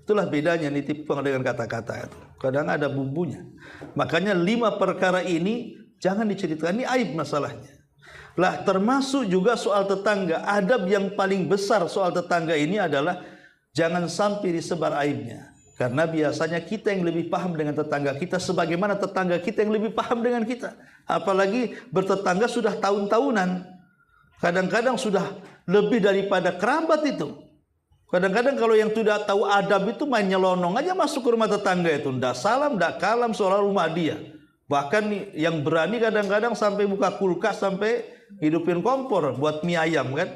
[SPEAKER 1] Itulah bedanya nitip uang dengan kata-kata itu. Kadang ada bumbunya. Makanya 5 perkara ini jangan diceritakan, ini aib masalahnya. Lah termasuk juga soal tetangga. Adab yang paling besar soal tetangga ini adalah Jangan sampai disebar aibnya. Karena biasanya kita yang lebih paham dengan tetangga kita, sebagaimana tetangga kita yang lebih paham dengan kita. Apalagi bertetangga sudah tahun-tahunan. Kadang-kadang sudah lebih daripada kerabat itu. Kadang-kadang kalau yang tidak tahu adab itu main nyelonong aja masuk ke rumah tetangga itu. Ndak salam, ndak kalam, seolah rumah dia. Bahkan yang berani kadang-kadang sampai buka kulkas, sampai hidupin kompor buat mie ayam kan.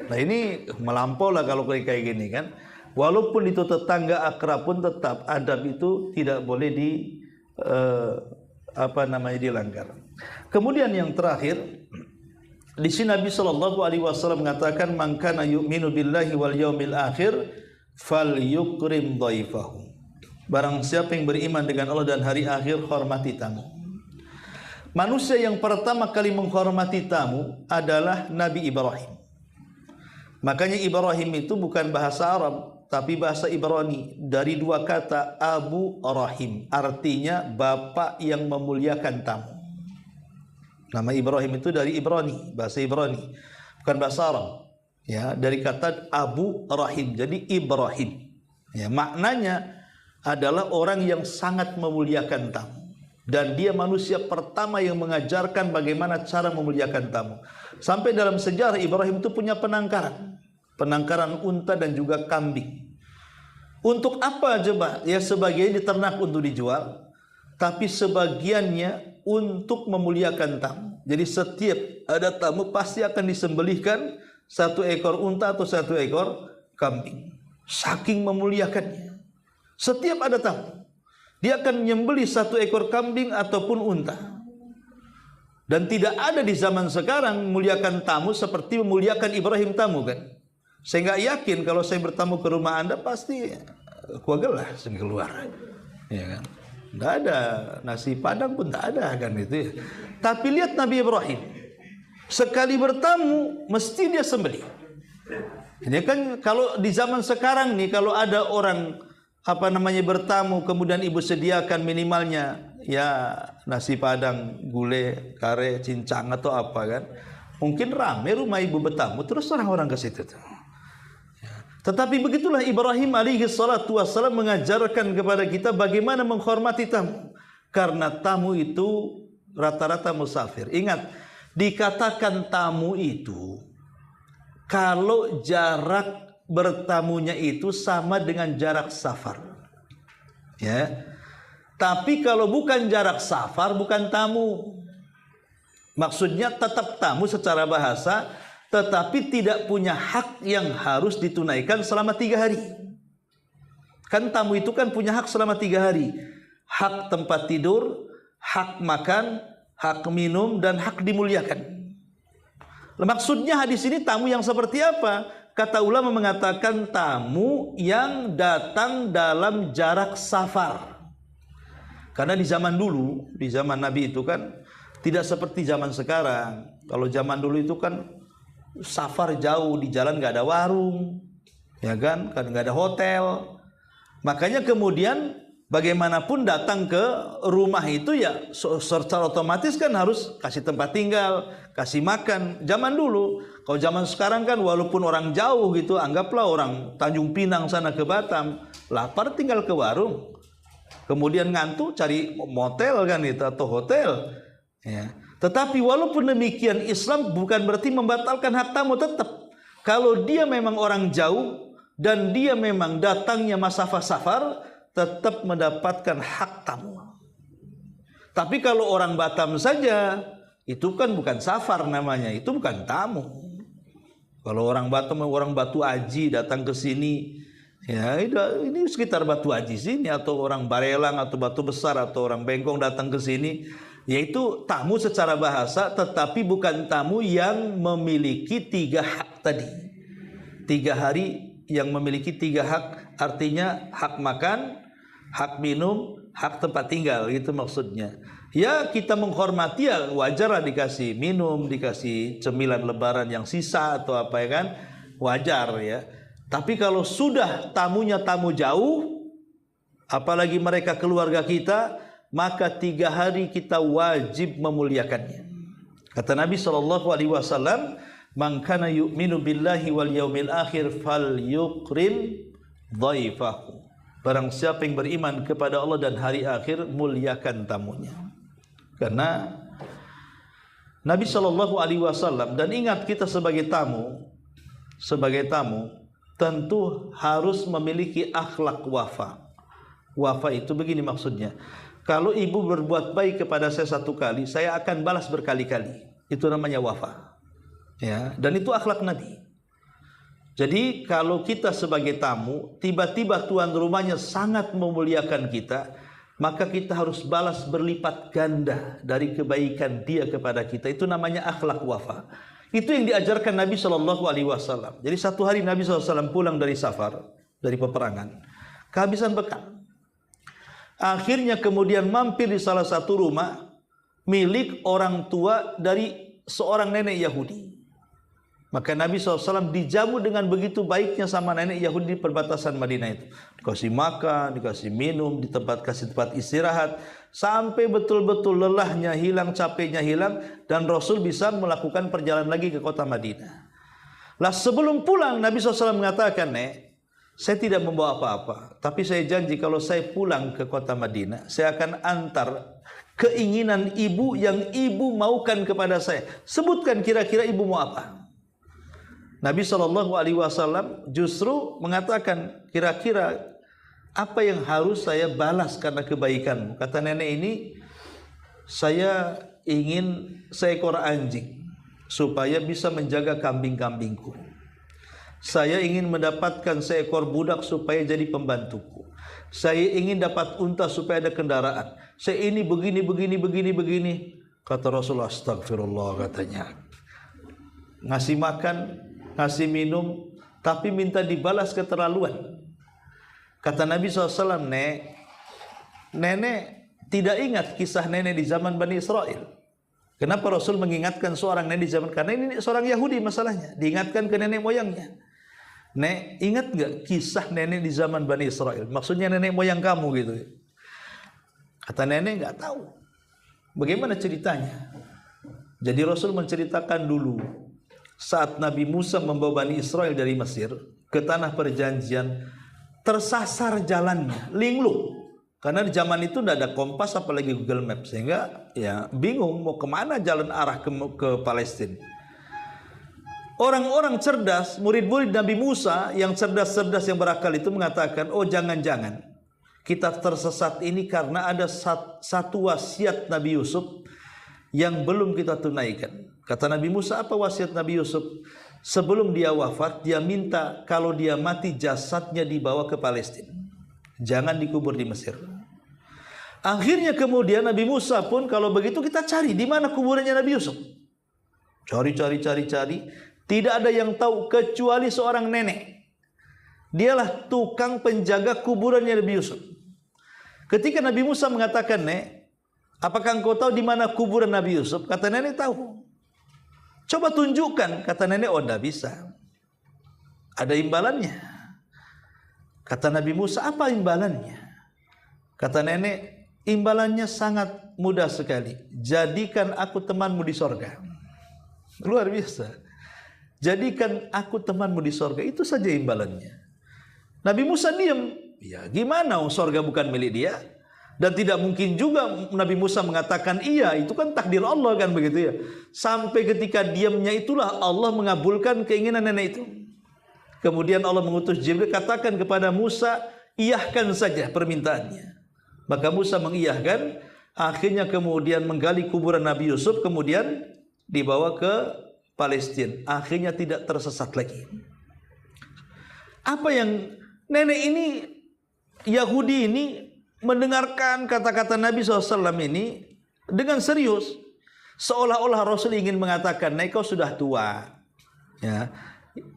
[SPEAKER 1] Nah ini melampau lah kalau kayak gini kan. Walaupun itu tetangga akrab pun tetap adab itu tidak boleh dilanggar. Kemudian yang terakhir, di sini Nabi Shallallahu Alaihi Wasallam mengatakan, "Man kana yu'minu billahi wal yaumil akhir, falyukrim dhaifahu." Barang siapa yang beriman dengan Allah dan hari akhir, hormati tamu. Manusia yang pertama kali menghormati tamu adalah Nabi Ibrahim. Makanya Ibrahim itu bukan bahasa Arab, tapi bahasa Ibrani, dari dua kata Abu Rahim, artinya bapak yang memuliakan tamu. Nama Ibrahim itu dari Ibrani, bahasa Ibrani, bukan bahasa Arab. Ya, dari kata Abu Rahim, jadi Ibrahim. Ya, maknanya adalah orang yang sangat memuliakan tamu. Dan dia manusia pertama yang mengajarkan bagaimana cara memuliakan tamu. Sampai dalam sejarah Ibrahim itu punya penangkaran unta dan juga kambing. Untuk apa coba? Ya sebagian diternak untuk dijual, tapi sebagiannya untuk memuliakan tamu. Jadi setiap ada tamu pasti akan disembelihkan satu ekor unta atau satu ekor kambing. Saking memuliakannya. Setiap ada tamu, dia akan menyembelih satu ekor kambing ataupun unta. Dan tidak ada di zaman sekarang memuliakan tamu seperti memuliakan Ibrahim tamu kan. Saya nggak yakin kalau saya bertamu ke rumah Anda pasti kuagelah saya keluar. Ya kan? Nggak ada nasi padang pun tak ada kan itu ya. Tapi lihat Nabi Ibrahim, sekali bertamu mesti dia sembelih. Ini kan kalau di zaman sekarang nih, kalau ada orang bertamu kemudian ibu sediakan minimalnya ya nasi padang, gulai, kare, cincang atau apa kan, mungkin ramai rumah ibu bertamu terus orang-orang ke situ tuh. Tetapi begitulah Ibrahim alaihi salatu wassalam mengajarkan kepada kita bagaimana menghormati tamu. Karena tamu itu rata-rata musafir. Ingat, dikatakan tamu itu kalau jarak bertamunya itu sama dengan jarak safar. Ya. Tapi kalau bukan jarak safar, bukan tamu. Maksudnya tetap tamu secara bahasa, tetapi tidak punya hak yang harus ditunaikan selama 3 hari. Kan tamu itu kan punya hak selama 3 hari. Hak tempat tidur, hak makan, hak minum, dan hak dimuliakan. Maksudnya hadis ini tamu yang seperti apa? Kata ulama mengatakan tamu yang datang dalam jarak safar. Karena di zaman dulu, di zaman Nabi itu kan tidak seperti zaman sekarang. Kalau zaman dulu itu kan safar jauh, di jalan nggak ada warung, ya kan nggak ada hotel. Makanya kemudian bagaimanapun datang ke rumah itu ya secara otomatis kan harus kasih tempat tinggal, kasih makan. Zaman dulu, kalau zaman sekarang kan walaupun orang jauh gitu, anggaplah orang Tanjung Pinang sana ke Batam, lapar tinggal ke warung, kemudian ngantuk cari motel kan itu atau hotel. Ya. Tetapi walaupun demikian, Islam bukan berarti membatalkan hak tamu. Tetap kalau dia memang orang jauh dan dia memang datangnya masafah safar, tetap mendapatkan hak tamu. Tapi kalau orang Batam saja, itu kan bukan safar namanya, itu bukan tamu. Kalau orang Batam, orang Batu Aji datang ke sini, ya ini sekitar Batu Aji sini, atau orang Barelang atau Batu Besar atau orang Bengkong datang ke sini, yaitu tamu secara bahasa, tetapi bukan tamu yang memiliki 3 hak tadi. 3 hari yang memiliki 3 hak, artinya hak makan, hak minum, hak tempat tinggal, gitu maksudnya. Ya kita menghormati, ya wajar lah dikasih minum, dikasih cemilan lebaran yang sisa atau apa ya kan, wajar ya. Tapi kalau sudah tamunya tamu jauh, apalagi mereka keluarga kita, maka 3 hari kita wajib memuliakannya. Kata Nabi SAW, "Man kana yu'minu billahi wal yaumil akhir falyukrim dhaifahu. Barang siapa yang beriman kepada Allah dan hari akhir, muliakan tamunya. Karena Nabi Shallallahu Alaihi Wasallam, dan ingat kita sebagai tamu tentu harus memiliki akhlak wafa. Wafa itu begini maksudnya. Kalau ibu berbuat baik kepada saya satu kali, saya akan balas berkali-kali. Itu namanya wafa. Ya, dan itu akhlak Nabi. Jadi kalau kita sebagai tamu, tiba-tiba tuan rumahnya sangat memuliakan kita, maka kita harus balas berlipat ganda dari kebaikan dia kepada kita. Itu namanya akhlak wafa. Itu yang diajarkan Nabi Shallallahu Alaihi Wasallam. Jadi satu hari Nabi SAW pulang dari safar, dari peperangan, kehabisan bekal. Akhirnya kemudian mampir di salah satu rumah milik orang tua dari seorang nenek Yahudi. Maka Nabi SAW dijamu dengan begitu baiknya sama nenek Yahudi di perbatasan Madinah itu. Dikasih makan, dikasih minum, kasih tempat istirahat. Sampai betul-betul lelahnya hilang, capeknya hilang. Dan Rasul bisa melakukan perjalanan lagi ke kota Madinah. Lah sebelum pulang Nabi SAW mengatakan, Nek, saya tidak membawa apa-apa. Tapi saya janji kalau saya pulang ke kota Madinah, saya akan antar keinginan ibu yang ibu maukan kepada saya. Sebutkan kira-kira ibu mau apa. Nabi Shallallahu Alaihi Wasallam justru mengatakan, kira-kira apa yang harus saya balas karena kebaikanmu? Kata nenek ini, saya ingin seekor anjing supaya bisa menjaga kambing-kambingku. Saya ingin mendapatkan seekor budak supaya jadi pembantuku. Saya ingin dapat unta supaya ada kendaraan. Saya ini begini. Kata Rasulullah, astagfirullah, katanya. Ngasih makan, ngasih minum, tapi minta dibalas keterlaluan. Kata Nabi SAW, nenek tidak ingat kisah nenek di zaman Bani Israel. Kenapa Rasul mengingatkan seorang nenek di zaman? Karena ini seorang Yahudi masalahnya. Diingatkan ke nenek moyangnya. Nek, ingat gak kisah nenek di zaman Bani Israel? Maksudnya nenek moyang kamu gitu. Kata nenek gak tahu. Bagaimana ceritanya? Jadi Rasul menceritakan dulu saat Nabi Musa membawa Bani Israel dari Mesir ke tanah perjanjian, tersasar jalannya, linglung. Karena di zaman itu tidak ada kompas apalagi Google Maps, sehingga ya bingung mau kemana jalan arah ke Palestina. Orang-orang cerdas, murid-murid Nabi Musa yang cerdas-cerdas yang berakal itu mengatakan, oh jangan-jangan kita tersesat ini karena ada satu wasiat Nabi Yusuf yang belum kita tunaikan. Kata Nabi Musa, apa wasiat Nabi Yusuf? Sebelum dia wafat, dia minta kalau dia mati jasadnya dibawa ke Palestina. Jangan dikubur di Mesir. Akhirnya kemudian Nabi Musa pun kalau begitu kita cari di mana kuburannya Nabi Yusuf. Cari. Tidak ada yang tahu kecuali seorang nenek. Dialah tukang penjaga kuburannya Nabi Yusuf. Ketika Nabi Musa mengatakan, Nek, apakah engkau tahu di mana kuburan Nabi Yusuf? Kata nenek, tahu. Coba tunjukkan. Kata nenek, oh tidak bisa. Ada imbalannya. Kata Nabi Musa, apa imbalannya? Kata nenek, imbalannya sangat mudah sekali. Jadikan aku temanmu di sorga. Luar biasa. Jadikan aku temanmu di sorga. Itu saja imbalannya. Nabi Musa diam. Ya gimana, sorga bukan milik dia. Dan tidak mungkin juga Nabi Musa mengatakan iya, itu kan takdir Allah kan begitu ya. Sampai ketika diamnya itulah Allah mengabulkan keinginan nenek itu. Kemudian Allah mengutus Jibril, katakan kepada Musa, iyahkan saja permintaannya. Maka Musa mengiyahkan. Akhirnya kemudian menggali kuburan Nabi Yusuf, kemudian dibawa ke Palestina. Akhirnya tidak tersesat lagi. Apa yang nenek ini, Yahudi ini mendengarkan kata-kata Nabi SAW ini dengan serius. Seolah-olah Rasul ingin mengatakan, Nek, kau sudah tua. Ya.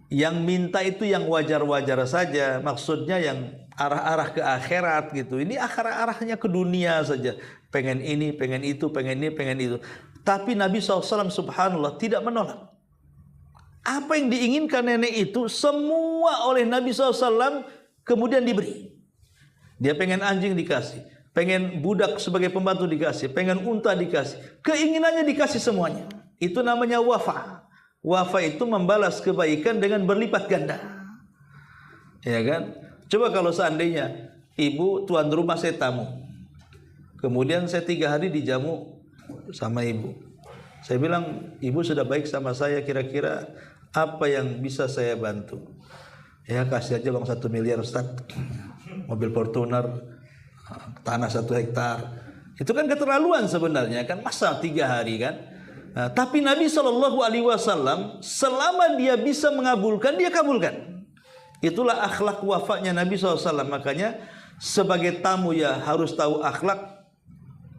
[SPEAKER 1] Yang minta itu yang wajar-wajar saja. Maksudnya yang arah-arah ke akhirat gitu. Ini arah-arahnya ke dunia saja. Pengen ini, pengen itu, pengen ini, pengen itu. Tapi Nabi SAW subhanallah tidak menolak. Apa yang diinginkan nenek itu semua oleh Nabi SAW kemudian diberi. Dia pengen anjing dikasih, pengen budak sebagai pembantu dikasih, pengen unta dikasih. Keinginannya dikasih semuanya. Itu namanya wafa. Wafa itu membalas kebaikan dengan berlipat ganda. Ya kan? Coba kalau seandainya ibu tuan rumah, saya tamu, kemudian saya 3 hari dijamu sama ibu. Saya bilang, ibu sudah baik sama saya, kira-kira apa yang bisa saya bantu? Ya kasih aja uang 1 miliar Ustaz, mobil Fortuner, tanah 1 hektar. Itu kan keterlaluan sebenarnya kan, masa 3 hari kan. Nah, tapi Nabi SAW selama dia bisa mengabulkan, dia kabulkan. Itulah akhlak wafaknya Nabi SAW. Makanya sebagai tamu ya harus tahu akhlak,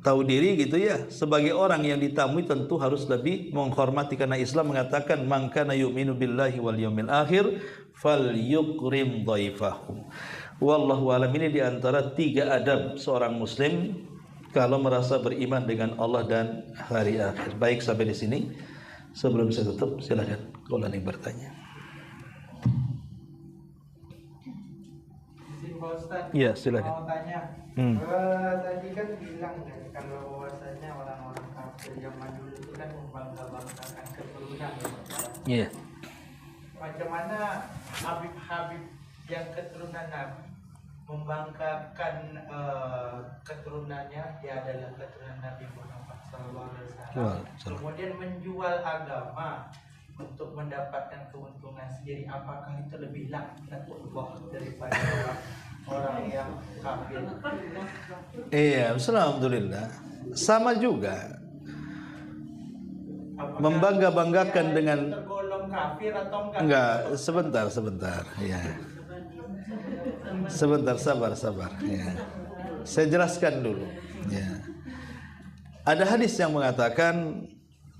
[SPEAKER 1] tahu diri gitu ya. Sebagai orang yang ditamui tentu harus lebih menghormati, karena Islam mengatakan man kana yu'minu billahi wal yawmil akhir falyukrim dhaifahu. Wallahu alam. Ini diantara 3 adab seorang muslim kalau merasa beriman dengan Allah dan hari akhir. Baik, sampai di sini. Sebelum saya tutup, silakan kalau ada yang bertanya. Iya, silakan.
[SPEAKER 2] Mau tanya, tadi kan bilang kan kalau bahwasanya orang-orang kafir zaman dulu itu kan membangga-banggakan keturunan.
[SPEAKER 1] Iya.
[SPEAKER 2] Macam mana Habib-Habib yang keturunan Nabi membanggakan keturunannya, dia adalah keturunan Nabi Muhammad SAW. Kemudian menjual agama untuk mendapatkan keuntungan sendiri. Apakah itu lebih laknatullah daripada orang yang kafir?
[SPEAKER 1] Iya, alhamdulillah. Sama juga.
[SPEAKER 2] Apakah
[SPEAKER 1] Membangga-banggakan dengan
[SPEAKER 2] tergolong kafir atau enggak?
[SPEAKER 1] enggak, sebentar. Ya. Sebentar, sabar. Ya. Saya jelaskan dulu. Ya. Ada hadis yang mengatakan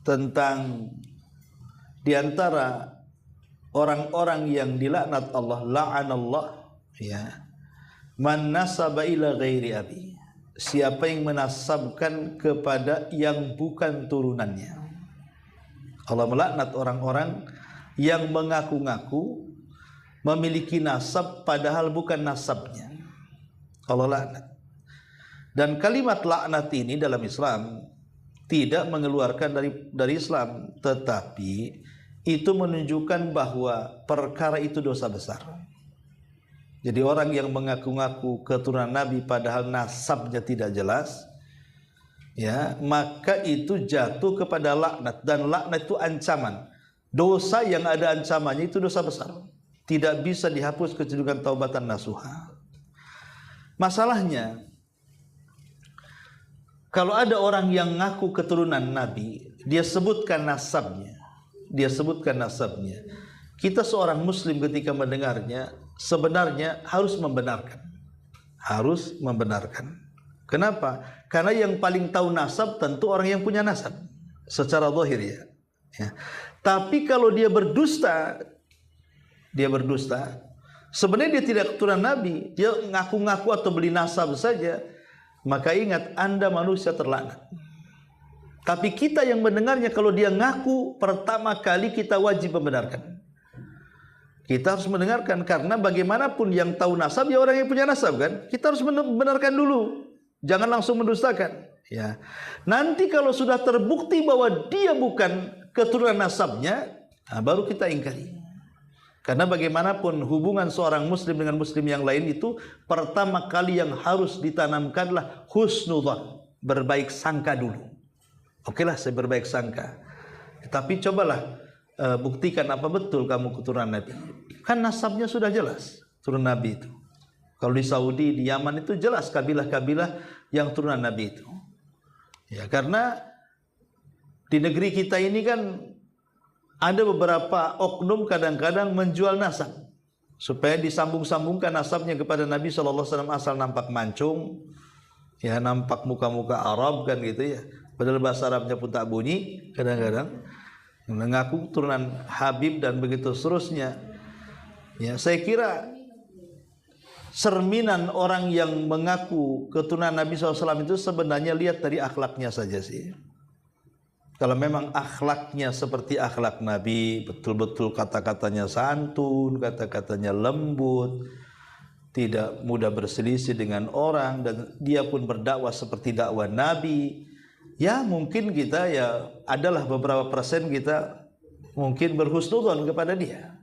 [SPEAKER 1] tentang di antara orang-orang yang dilaknat Allah, la'anallah, ya, man nasaba ila ghairi abi, siapa yang menasabkan kepada yang bukan turunannya. Allah melaknat orang-orang yang mengaku-ngaku memiliki nasab padahal bukan nasabnya. Allah laknat. Dan kalimat laknat ini dalam Islam tidak mengeluarkan dari Islam, tetapi itu menunjukkan bahwa perkara itu dosa besar. Jadi orang yang mengaku-ngaku keturunan Nabi padahal nasabnya tidak jelas, ya, maka itu jatuh kepada laknat, dan laknat itu ancaman. Dosa yang ada ancamannya itu dosa besar. Tidak bisa dihapus kecuali dengan taubatan nasuha. Masalahnya, kalau ada orang yang ngaku keturunan Nabi, dia sebutkan nasabnya. Kita seorang muslim ketika mendengarnya sebenarnya harus membenarkan. Kenapa? Karena yang paling tahu nasab tentu orang yang punya nasab secara zahir, ya. Tapi kalau dia berdusta, sebenarnya dia tidak keturunan Nabi, dia ngaku-ngaku atau beli nasab saja, maka ingat, Anda manusia terlaknat. Tapi kita yang mendengarnya, kalau dia ngaku, pertama kali kita wajib membenarkan. Kita harus mendengarkan, karena bagaimanapun yang tahu nasab ya orang yang punya nasab kan. Kita harus membenarkan dulu, jangan langsung mendustakan. Ya, nanti kalau sudah terbukti bahwa dia bukan keturunan nasabnya, nah baru kita ingkari. Karena bagaimanapun hubungan seorang muslim dengan muslim yang lain itu pertama kali yang harus ditanamkanlah husnudzan, berbaik sangka dulu. Okelah, saya berbaik sangka, tapi cobalah buktikan apa betul kamu keturunan Nabi. Kan nasabnya sudah jelas turun Nabi itu. Kalau di Saudi, di Yaman itu jelas kabilah-kabilah yang turunan Nabi itu. Ya, karena di negeri kita ini kan ada beberapa oknum kadang-kadang menjual nasab supaya disambung-sambungkan nasabnya kepada Nabi SAW, asal nampak mancung, ya, nampak muka-muka Arab kan gitu ya. Padahal bahasa Arabnya pun tak bunyi kadang-kadang. Mengaku turunan Habib dan begitu seterusnya. Ya, saya kira cerminan orang yang mengaku keturunan Nabi SAW itu sebenarnya lihat dari akhlaknya saja sih. Kalau memang akhlaknya seperti akhlak Nabi, betul-betul kata-katanya santun, kata-katanya lembut, tidak mudah berselisih dengan orang, dan dia pun berdakwah seperti dakwah Nabi, ya mungkin kita ya adalah beberapa persen kita mungkin berhusnudzon kepada dia.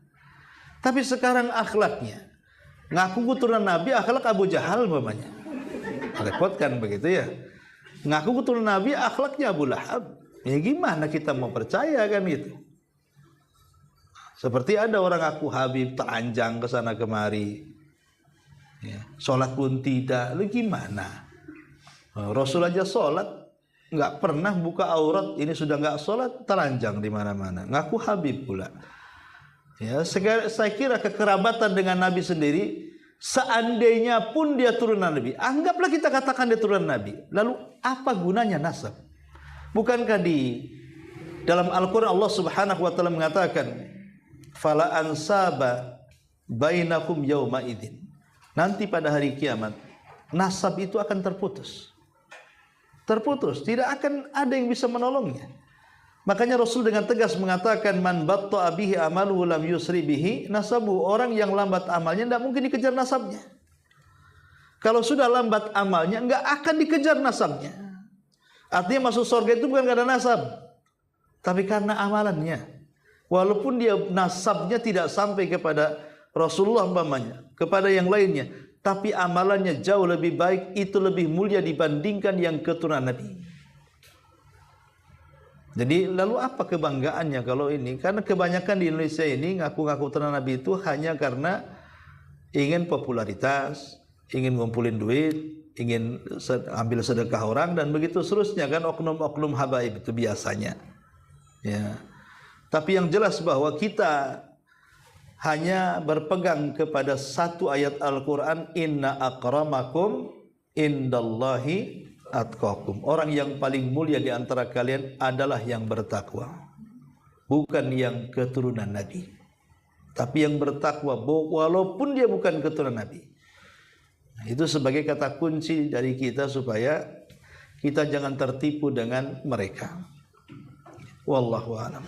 [SPEAKER 1] Tapi sekarang akhlaknya Ngaku keturunan Nabi, akhlak Abu Jahal umpamanya. Repot kan begitu ya. Ngaku keturunan Nabi, akhlaknya Abu Lahab. Ya gimana kita mau percaya kan gitu. Seperti ada orang ngaku Habib, telanjang ke sana kemari. Ya, sholat pun tidak, lu gimana? Rasul aja sholat, nggak pernah buka aurat, ini sudah nggak sholat, telanjang di mana-mana. Ngaku Habib pula. Ya, saya kira kekerabatan dengan Nabi sendiri, seandainya pun dia turunan Nabi, anggaplah kita katakan dia turunan Nabi. Lalu apa gunanya nasab? Bukankah di dalam Al-Quran Allah Subhanahu Wa Taala mengatakan, "Fala ansaba bainakum yauma idzin." Nanti pada hari kiamat nasab itu akan terputus. Terputus, tidak akan ada yang bisa menolongnya. Makanya Rasul dengan tegas mengatakan, man batta'a bihi amaluhu lam yusri bihi nasabu. Orang yang lambat amalnya tidak mungkin dikejar nasabnya. Kalau sudah lambat amalnya enggak akan dikejar nasabnya. Artinya masuk surga itu bukan karena nasab, tapi karena amalannya. Walaupun dia nasabnya tidak sampai kepada Rasulullah umpamanya, kepada yang lainnya, tapi amalannya jauh lebih baik, itu lebih mulia dibandingkan yang keturunan Nabi. Jadi lalu apa kebanggaannya kalau ini? Karena kebanyakan di Indonesia ini ngaku-ngaku keturunan Nabi itu hanya karena ingin popularitas, ingin ngumpulin duit, ingin ambil sedekah orang dan begitu seterusnya kan, oknum-oknum habaib itu biasanya. Ya. Tapi yang jelas bahwa kita hanya berpegang kepada satu ayat Al-Quran, inna akramakum indallahi atqakum. Orang yang paling mulia di antara kalian adalah yang bertakwa, bukan yang keturunan Nabi, tapi yang bertakwa walaupun dia bukan keturunan Nabi. Itu sebagai kata kunci dari kita supaya kita jangan tertipu dengan mereka. Wallahu a'lam.